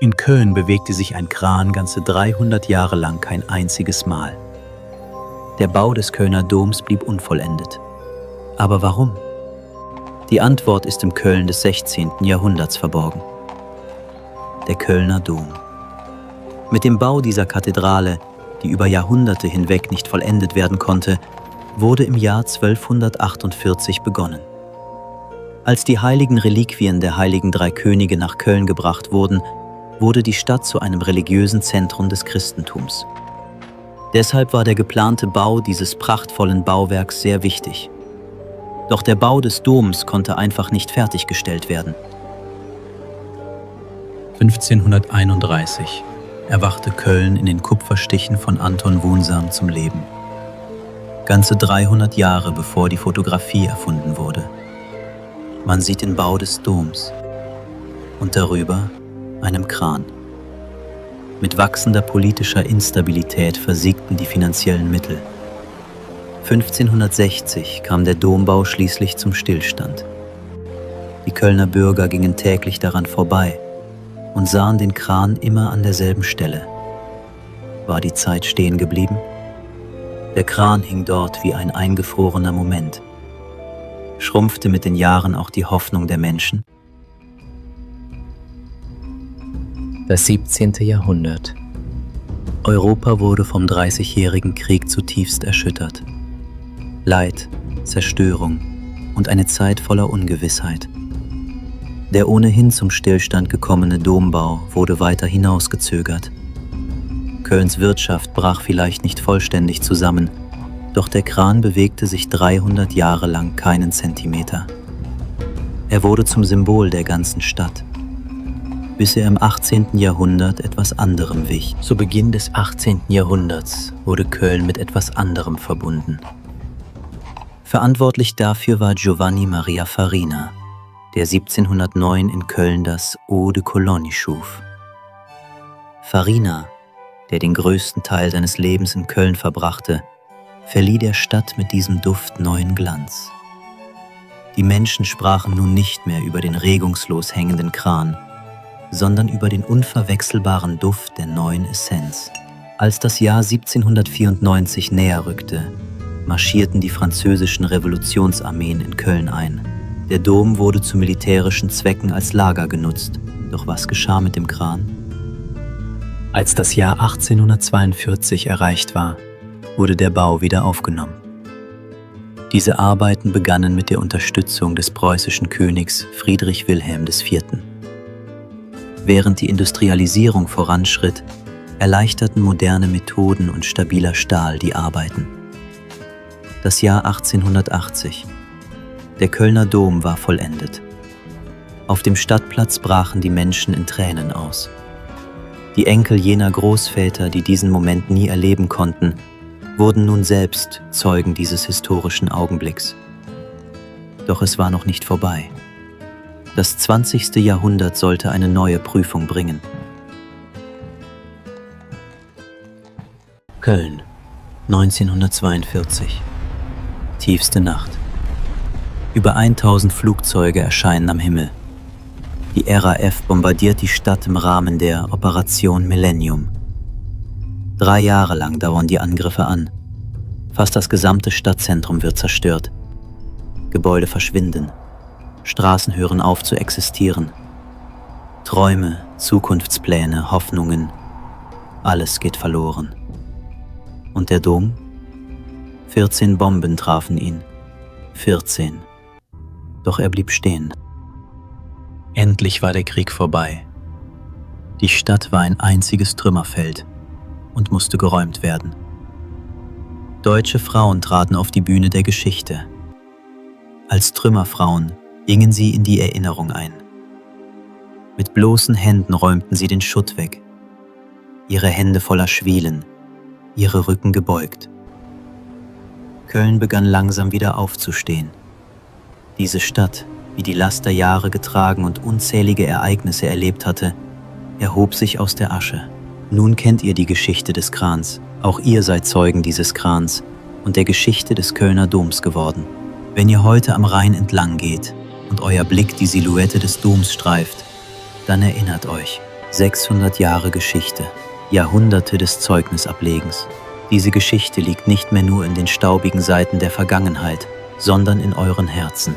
In Köln bewegte sich ein Kran ganze 300 Jahre lang kein einziges Mal. Der Bau des Kölner Doms blieb unvollendet. Aber warum? Die Antwort ist im Köln des 16. Jahrhunderts verborgen. Der Kölner Dom. Mit dem Bau dieser Kathedrale, die über Jahrhunderte hinweg nicht vollendet werden konnte, wurde im Jahr 1248 begonnen. Als die heiligen Reliquien der heiligen drei Könige nach Köln gebracht wurden, wurde die Stadt zu einem religiösen Zentrum des Christentums. Deshalb war der geplante Bau dieses prachtvollen Bauwerks sehr wichtig. Doch der Bau des Doms konnte einfach nicht fertiggestellt werden. 1531 erwachte Köln in den Kupferstichen von Anton Wunsam zum Leben. Ganze 300 Jahre bevor die Fotografie erfunden wurde. Man sieht den Bau des Doms und darüber einem Kran. Mit wachsender politischer Instabilität versiegten die finanziellen Mittel. 1560 kam der Dombau schließlich zum Stillstand. Die Kölner Bürger gingen täglich daran vorbei und sahen den Kran immer an derselben Stelle. War die Zeit stehen geblieben? Der Kran hing dort wie ein eingefrorener Moment. Schrumpfte mit den Jahren auch die Hoffnung der Menschen? Das 17. Jahrhundert. Europa wurde vom Dreißigjährigen Krieg zutiefst erschüttert. Leid, Zerstörung und eine Zeit voller Ungewissheit. Der ohnehin zum Stillstand gekommene Dombau wurde weiter hinausgezögert. Kölns Wirtschaft brach vielleicht nicht vollständig zusammen, doch der Kran bewegte sich 300 Jahre lang keinen Zentimeter. Er wurde zum Symbol der ganzen Stadt, bis er im 18. Jahrhundert etwas anderem wich. Zu Beginn des 18. Jahrhunderts wurde Köln mit etwas anderem verbunden. Verantwortlich dafür war Giovanni Maria Farina, der 1709 in Köln das Eau de Cologne schuf. Farina, der den größten Teil seines Lebens in Köln verbrachte, verlieh der Stadt mit diesem Duft neuen Glanz. Die Menschen sprachen nun nicht mehr über den regungslos hängenden Kran, sondern über den unverwechselbaren Duft der neuen Essenz. Als das Jahr 1794 näher rückte, marschierten die französischen Revolutionsarmeen in Köln ein. Der Dom wurde zu militärischen Zwecken als Lager genutzt. Doch was geschah mit dem Kran? Als das Jahr 1842 erreicht war, wurde der Bau wieder aufgenommen. Diese Arbeiten begannen mit der Unterstützung des preußischen Königs Friedrich Wilhelm IV. Während die Industrialisierung voranschritt, erleichterten moderne Methoden und stabiler Stahl die Arbeiten. Das Jahr 1880. Der Kölner Dom war vollendet. Auf dem Stadtplatz brachen die Menschen in Tränen aus. Die Enkel jener Großväter, die diesen Moment nie erleben konnten, wurden nun selbst Zeugen dieses historischen Augenblicks. Doch es war noch nicht vorbei. Das 20. Jahrhundert sollte eine neue Prüfung bringen. Köln, 1942. Tiefste Nacht. Über 1000 Flugzeuge erscheinen am Himmel. Die RAF bombardiert die Stadt im Rahmen der Operation Millennium. 3 Jahre lang dauern die Angriffe an. Fast das gesamte Stadtzentrum wird zerstört. Gebäude verschwinden. Straßen hören auf zu existieren. Träume, Zukunftspläne, Hoffnungen, alles geht verloren. Und der Dom? 14 Bomben trafen ihn. 14. Doch er blieb stehen. Endlich war der Krieg vorbei. Die Stadt war ein einziges Trümmerfeld und musste geräumt werden. Deutsche Frauen traten auf die Bühne der Geschichte. Als Trümmerfrauen gingen sie in die Erinnerung ein. Mit bloßen Händen räumten sie den Schutt weg. Ihre Hände voller Schwielen, ihre Rücken gebeugt. Köln begann langsam wieder aufzustehen. Diese Stadt, die die Last der Jahre getragen und unzählige Ereignisse erlebt hatte, erhob sich aus der Asche. Nun kennt ihr die Geschichte des Krans. Auch ihr seid Zeugen dieses Krans und der Geschichte des Kölner Doms geworden. Wenn ihr heute am Rhein entlang geht und euer Blick die Silhouette des Doms streift, dann erinnert euch, 600 Jahre Geschichte, Jahrhunderte des Zeugnisablegens. Diese Geschichte liegt nicht mehr nur in den staubigen Seiten der Vergangenheit, sondern in euren Herzen.